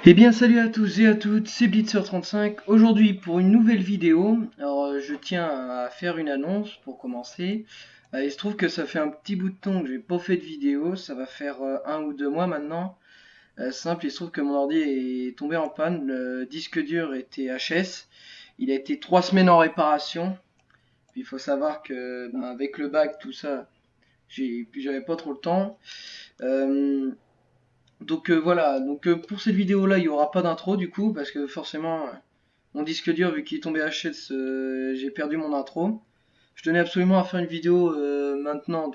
Eh bien salut à tous et à toutes, c'est Blitzer35. Aujourd'hui pour une nouvelle vidéo. Alors je tiens à faire une annonce pour commencer. Il se trouve que ça fait un petit bout de temps que j'ai pas fait de vidéo, ça va faire 1 ou 2 mois maintenant. Simple, il se trouve que mon ordi est tombé en panne, le disque dur était HS. Il a été 3 semaines en réparation. Puis il faut savoir que avec le bac tout ça, j'avais pas trop le temps. Voilà, pour cette vidéo là il n'y aura pas d'intro du coup parce que forcément mon disque dur vu qu'il est tombé HS j'ai perdu mon intro. Je tenais absolument à faire une vidéo maintenant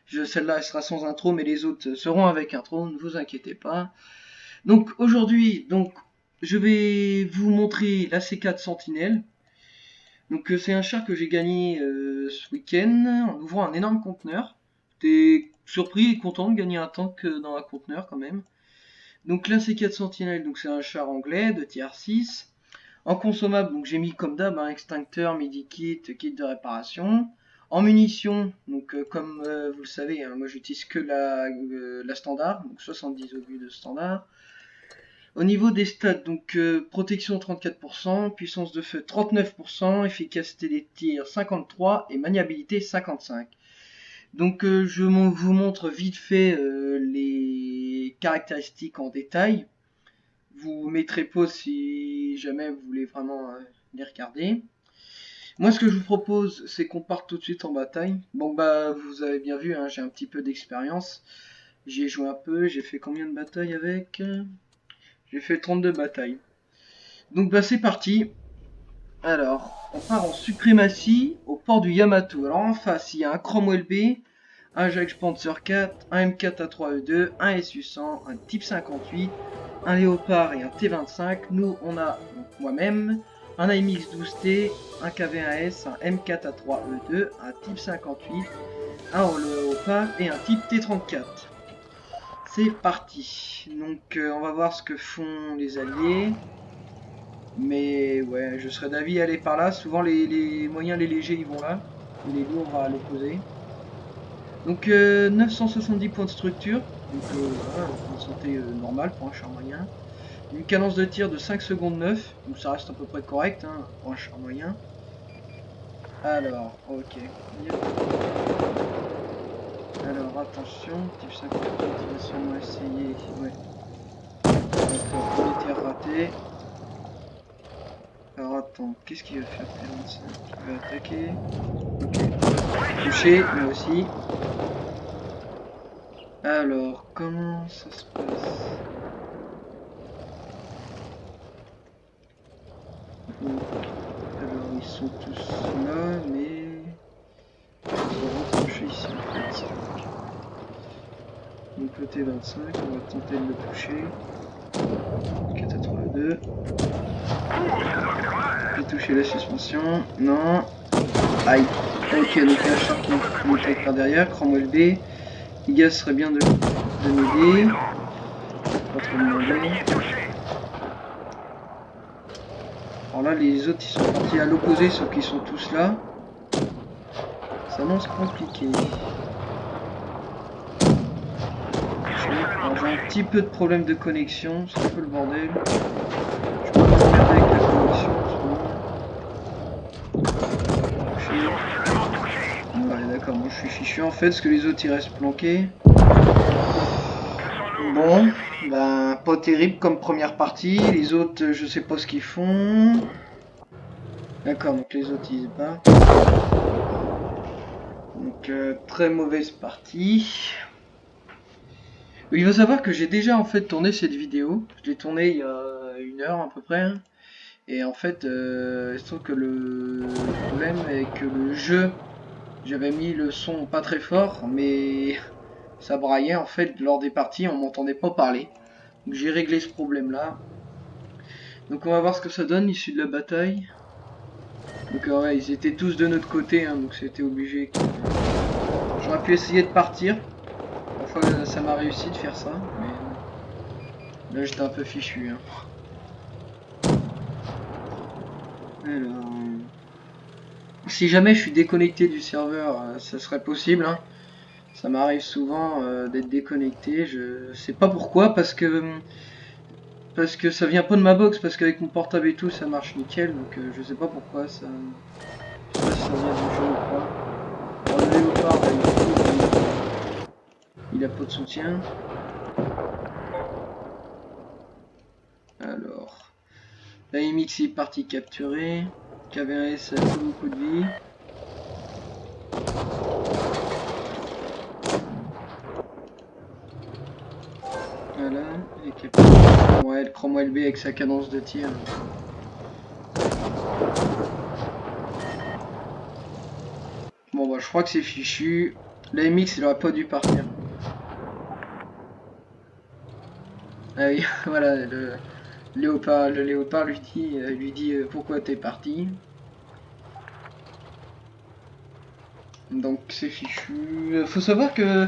celle-là elle sera sans intro mais les autres seront avec intro, ne vous inquiétez pas. Donc aujourd'hui je vais vous montrer la C4 Sentinelle. C'est un char que j'ai gagné ce week-end en ouvrant un énorme conteneur. J'étais surpris et content de gagner un tank dans un conteneur quand même. Donc là c'est 4 Sentinelle, donc c'est un char anglais de tier 6. En consommable, donc j'ai mis comme d'hab un extincteur, midi kit, kit de réparation. En munitions, comme vous le savez, hein, moi j'utilise que la standard, donc 70 obus de standard. Au niveau des stats, protection 34%, puissance de feu 39%, efficacité des tirs 53% et maniabilité 55%. Je vous montre vite fait les caractéristiques en détail. Vous mettrez pause si jamais vous voulez vraiment les regarder. Moi ce que je vous propose c'est qu'on parte tout de suite en bataille. Vous avez bien vu, hein, j'ai un petit peu d'expérience. J'y ai joué un peu, j'ai fait combien de batailles avec? J'ai fait 32 batailles. C'est parti. Alors, on part en suprématie au port du Yamato. Alors en face, il y a un Cromwell B, un Jacques Panzer 4, un M4 A3E2, un SU-100, un Type 58, un Léopard et un T25. Nous, on a moi-même un AMX-12T, un KV1S, un M4 A3E2, un Type 58, un Léopard et un Type T34. C'est parti. On va voir ce que font les alliés. Mais ouais, je serais d'avis aller par là. Souvent les moyens, les légers, ils vont là. Et les lourds à l'opposé. 970 points de structure. Voilà, une santé normale pour un char moyen. Une cadence de tir de 5 secondes 9. Donc ça reste à peu près correct hein, pour un char moyen. Alors, ok. Alors attention, type 58, il va sûrement essayer. Ouais. D'accord, premier tir raté. Alors attends, qu'est-ce qu'il va faire T25? Il va attaquer. Ok. Touché, moi aussi. Alors, comment ça se passe? Alors, ils sont tous là, mais... Ils vont toucher ici en fait. Donc le T25, on va tenter de le toucher. 482. J'ai touché la suspension. Non. Aïe. Ok, donc il y a un char qui m'attaque par derrière. Cromwell B. Igas serait bien de m'aider. Pas trop demander. Alors là, les autres ils sont partis à l'opposé, sauf qu'ils sont tous là. Ça annonce compliqué. Alors j'ai un petit peu de problème de connexion, c'est un peu le bordel. Je peux m'emmerder avec la connexion en ce moment. Ouais d'accord, moi je suis fichu en fait, parce que les autres ils restent planqués. Bon, pas terrible comme première partie, les autres je sais pas ce qu'ils font. D'accord, donc les autres ils se battent. Très mauvaise partie. Il faut savoir que j'ai déjà en fait tourné cette vidéo. Je l'ai tournée il y a 1 heure à peu près. Et en fait, il se trouve que le problème est que le jeu, j'avais mis le son pas très fort, mais ça braillait en fait lors des parties, on m'entendait pas parler. Donc j'ai réglé ce problème là. Donc on va voir ce que ça donne issu de la bataille. Ouais, ils étaient tous de notre côté, hein, donc c'était obligé. J'aurais pu essayer de partir. Parfois ça m'a réussi de faire ça, mais là j'étais un peu fichu. Hein. Alors, si jamais je suis déconnecté du serveur, ça serait possible. Hein. Ça m'arrive souvent d'être déconnecté. Je sais pas pourquoi, parce que parce que ça vient pas de ma box, parce qu'avec mon portable et tout ça marche nickel, donc je sais pas pourquoi ça. Je sais pas si ça vient du jeu ou pas. Alors, le léopard, là, il a pas de soutien. Alors, la MX est partie capturer. KV1S a pas beaucoup de vie. Voilà, et ouais, le Cromwell B avec sa cadence de tir. Bon bah je crois que c'est fichu. La MX il aurait pas dû partir. Ah oui, voilà, le léopard lui dit pourquoi t'es parti. Donc c'est fichu. Faut savoir que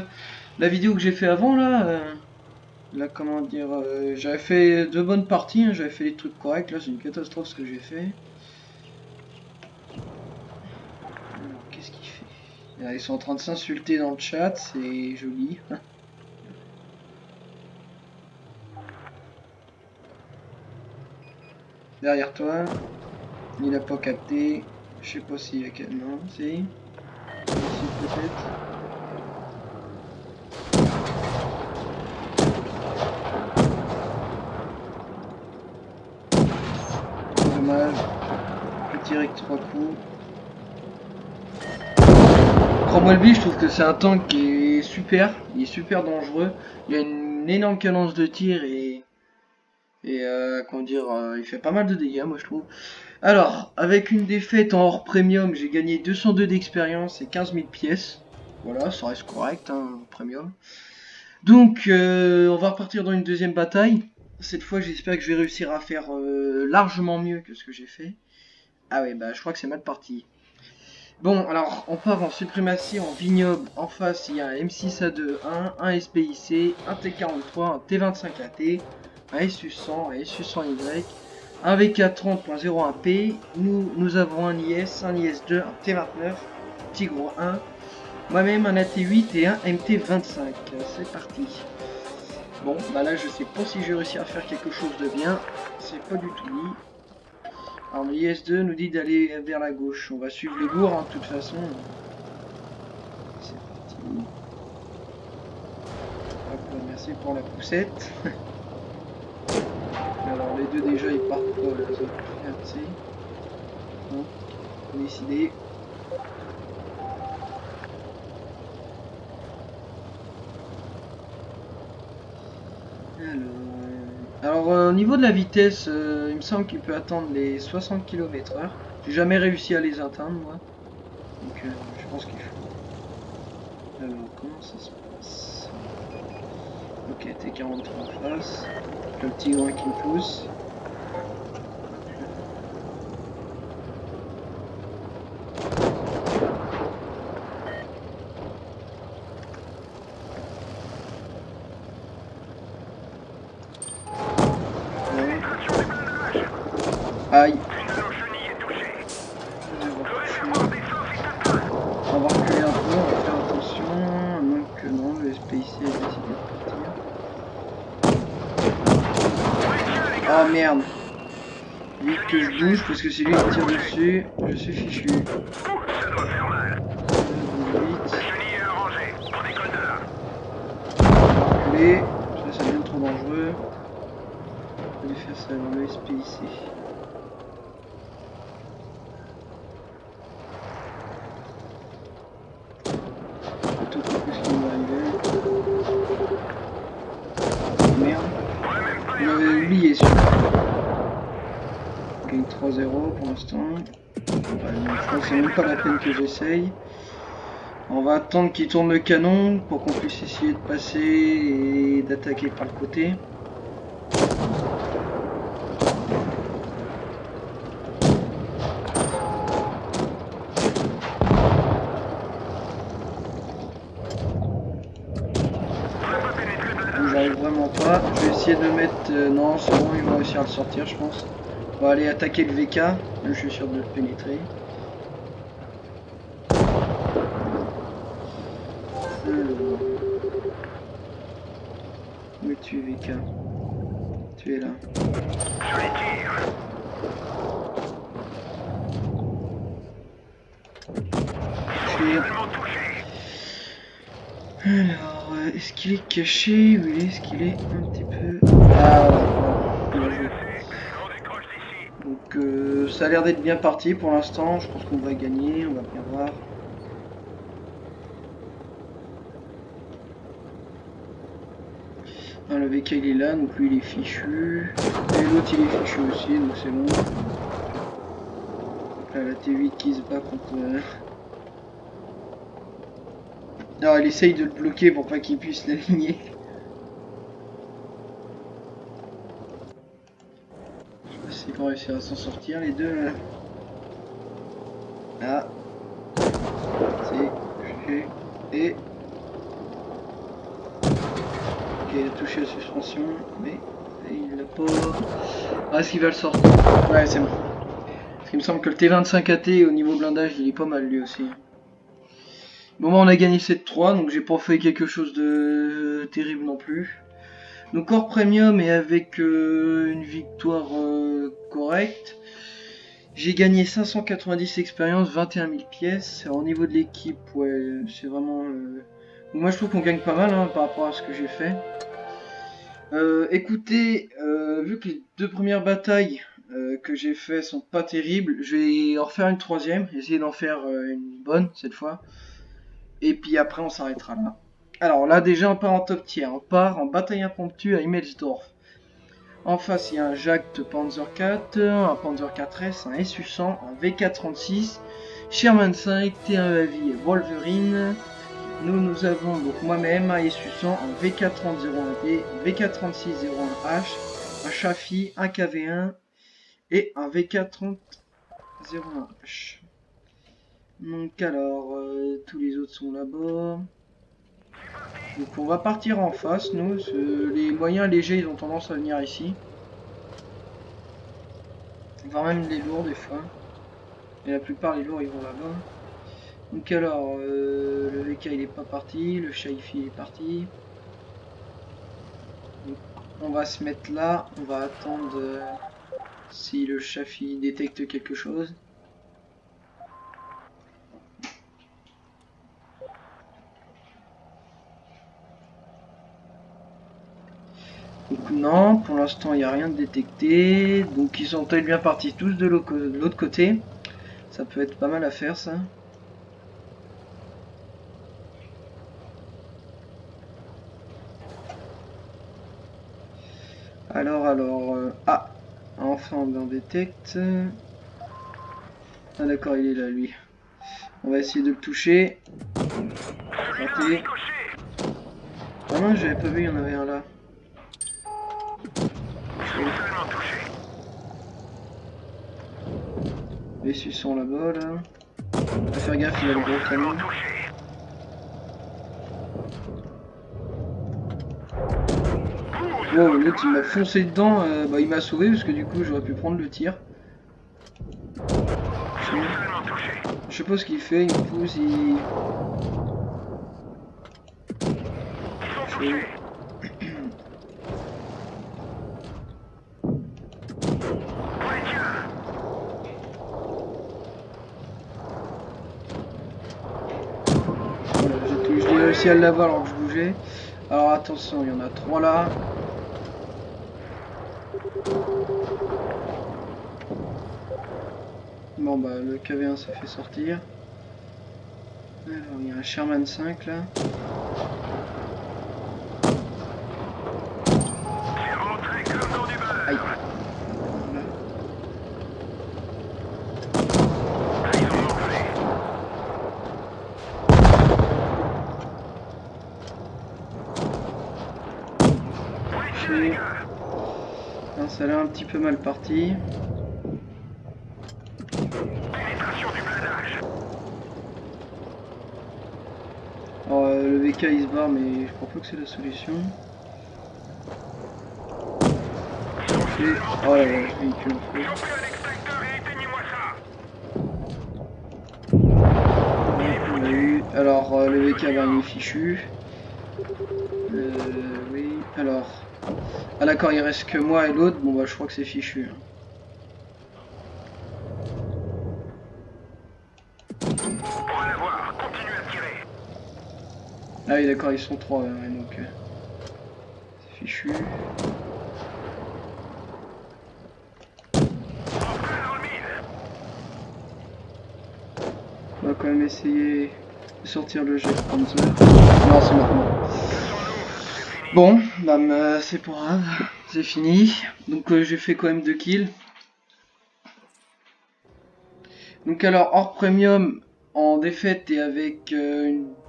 la vidéo que j'ai fait avant là comment dire, j'avais fait de bonnes parties, hein, j'avais fait des trucs corrects. Là c'est une catastrophe ce que j'ai fait. Alors qu'est-ce qu'il fait? Là, ils sont en train de s'insulter dans le chat, c'est joli. Derrière toi, il a pas capté. Je sais pas s'il a capté. Non, si. Ici peut-être. Dommage. Je tire avec 3 coups. Cromwell B, je trouve que c'est un tank qui est super. Il est super dangereux. Il a une énorme cadence de tir et comment dire, il fait pas mal de dégâts, moi je trouve. Alors, avec une défaite en hors premium, j'ai gagné 202 d'expérience et 15 000 pièces. Voilà, ça reste correct, hein, premium. Donc, on va repartir dans une deuxième bataille. Cette fois, j'espère que je vais réussir à faire largement mieux que ce que j'ai fait. Ah ouais, bah je crois que c'est mal parti. Bon, alors, on part en suprématie, en vignoble. En face, il y a un M6A2, un SPIC, un T43, un T25AT, un SU100, un SU100Y, un VK30.01P. Nous avons un IS, un IS2, un T29, Tigre 1, moi-même un AT8 et un MT25. C'est parti. Bon, bah là, je sais pas si je vais réussir à faire quelque chose de bien. C'est pas du tout dit. Alors l'IS2 nous dit d'aller vers la gauche. On va suivre les bourgs, hein, de toute façon. C'est parti. Hop, merci pour la poussette. Alors les deux déjà ils partent pas, les autres merci. Donc, décidé. Alors au niveau de la vitesse, il me semble qu'il peut atteindre les 60 km/h. J'ai jamais réussi à les atteindre moi. Donc je pense qu'il faut. Alors comment ça se passe? Ok, T43 en face. Le petit grain qui me pousse. Aïe. On va reculer un peu, on va faire attention. Donc non, le SPIC a décidé de partir. Oh merde. Vite que je bouge parce que c'est lui qui tire dessus. Je suis fichu. Reculer. Ça devient trop dangereux. Je vais faire ça dans le SPIC. Merde. On avait oublié celui-là. Gagne 3-0 pour l'instant. Je crois que c'est même pas la peine que j'essaye. On va attendre qu'il tourne le canon pour qu'on puisse essayer de passer et d'attaquer par le côté. J'arrive vraiment pas. Je vais essayer de mettre... non, c'est bon, ils vont réussir à le sortir, je pense. On va aller attaquer le VK. Là, je suis sûr de le pénétrer. Où es-tu, VK? Tu tuer là. Alors, est-ce qu'il est caché ou est-ce qu'il est un petit peu... Ah voilà, donc ça a l'air d'être bien parti pour l'instant, je pense qu'on va gagner, on va bien voir. Ah, le VK il est là, donc lui il est fichu. Et l'autre il est fichu aussi, donc c'est bon. Donc là la T8 qui se bat contre... Alors elle essaye de le bloquer pour pas qu'il puisse l'aligner. Je sais pas s'ils vont réussir à s'en sortir les deux là. Ah. C'est... Et... Ok, il a touché la suspension, mais il l'a pas... Ah, est-ce qu'il va le sortir? Ouais, c'est bon. Parce qu'il me semble que le T25 AT au niveau blindage, il est pas mal lui aussi. Bon, on a gagné 7-3, donc j'ai pas fait quelque chose de terrible non plus. Donc corps premium et avec une victoire correcte. J'ai gagné 590 expériences, 21 000 pièces. Alors, au niveau de l'équipe, ouais, c'est vraiment... Moi je trouve qu'on gagne pas mal hein, par rapport à ce que j'ai fait. Écoutez, vu que les deux premières batailles que j'ai fait sont pas terribles, je vais en refaire une troisième, essayer d'en faire une bonne cette fois. Et puis après on s'arrêtera là. Alors là déjà on part en top tier, on part en bataille impromptue à Immelsdorf. En face il y a un Jagd Panzer 4, un Panzer 4S, un SU-100, un VK-36, Sherman 5, T1 Heavy et Wolverine. Nous avons donc moi-même un SU-100, un VK-30-01D, un VK-36-01H, un Chaffee, un KV-1 et un VK-30-01H. Donc alors, tous les autres sont là-bas. Donc on va partir en face, nous. Les moyens légers, ils ont tendance à venir ici. Voire même les lourds des fois. Et la plupart les lourds, ils vont là-bas. Donc alors, le VK il est pas parti, le Chaffee est parti. Donc, on va se mettre là, on va attendre si le Chaffee détecte quelque chose. Donc non, pour l'instant il n'y a rien de détecté. Donc ils sont peut-être bien partis tous de l'autre côté. Ça peut être pas mal à faire ça. Ah, enfin on en détecte. Ah d'accord, il est là lui. On va essayer de le toucher. Raté. Ah non, j'avais pas vu, il y en avait un là. Les suçons là-bas là. On va faire gaffe, il a le gros canon. Wow, l'autre il m'a foncé dedans, bah, il m'a sauvé parce que du coup j'aurais pu prendre le tir. Je sais pas ce qu'il fait, il me pousse, il... Voilà, j'ai réussi à l'avoir alors que je bougeais. Alors attention, il y en a 3 là. Bon bah le KV1 ça fait sortir. Alors il y a un Sherman 5 là. Aïe. Voilà. Non, ça a l'air un petit peu mal parti. Alors, le VK il se barre, mais je crois pas que c'est la solution. Oh là là, ce véhicule en feu. On a eu. Alors, le VK va est fichu. Oui. Alors, ah d'accord, il reste que moi et l'autre. Bon bah je crois que c'est fichu. Ah oui d'accord, ils sont 3, ouais, donc c'est fichu. On va quand même essayer de sortir le jet de Panzer. Non, c'est maintenant. Bon, bah c'est pas grave, c'est fini. Donc j'ai fait quand même 2 kills. Donc alors hors premium, en défaite et avec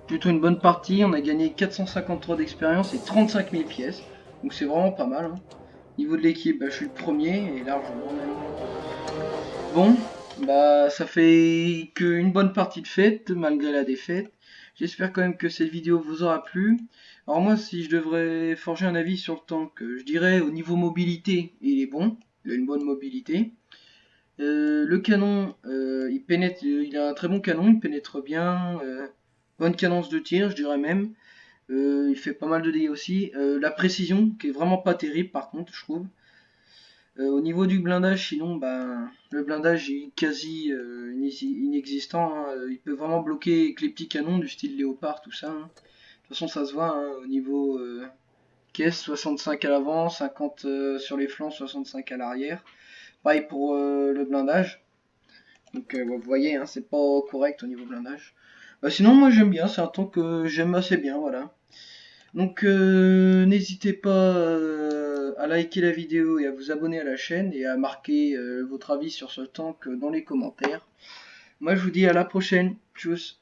plutôt une bonne partie, on a gagné 453 d'expérience et 35 000 pièces. Donc c'est vraiment pas mal. Hein. Niveau de l'équipe, bah, je suis le premier et largement même. Bon, bah ça fait qu'une bonne partie de fête malgré la défaite. J'espère quand même que cette vidéo vous aura plu. Alors moi, si je devrais forger un avis sur le tank, je dirais au niveau mobilité, il est bon, il a une bonne mobilité. Le canon, il pénètre, il a un très bon canon, il pénètre bien, bonne cadence de tir, je dirais même. Il fait pas mal de dégâts aussi. La précision, qui est vraiment pas terrible par contre, je trouve. Au niveau du blindage, sinon, bah, le blindage est quasi inexistant. Hein. Il peut vraiment bloquer avec les petits canons du style Léopard, tout ça. Hein. De toute façon, ça se voit hein, au niveau caisse, 65 à l'avant, 50 sur les flancs, 65 à l'arrière. Pareil pour le blindage. Donc vous voyez, hein, c'est pas correct au niveau blindage. Sinon, moi j'aime bien, c'est un tank que j'aime assez bien, voilà. Donc n'hésitez pas à liker la vidéo et à vous abonner à la chaîne et à marquer votre avis sur ce tank dans les commentaires. Moi je vous dis à la prochaine. Tchuss.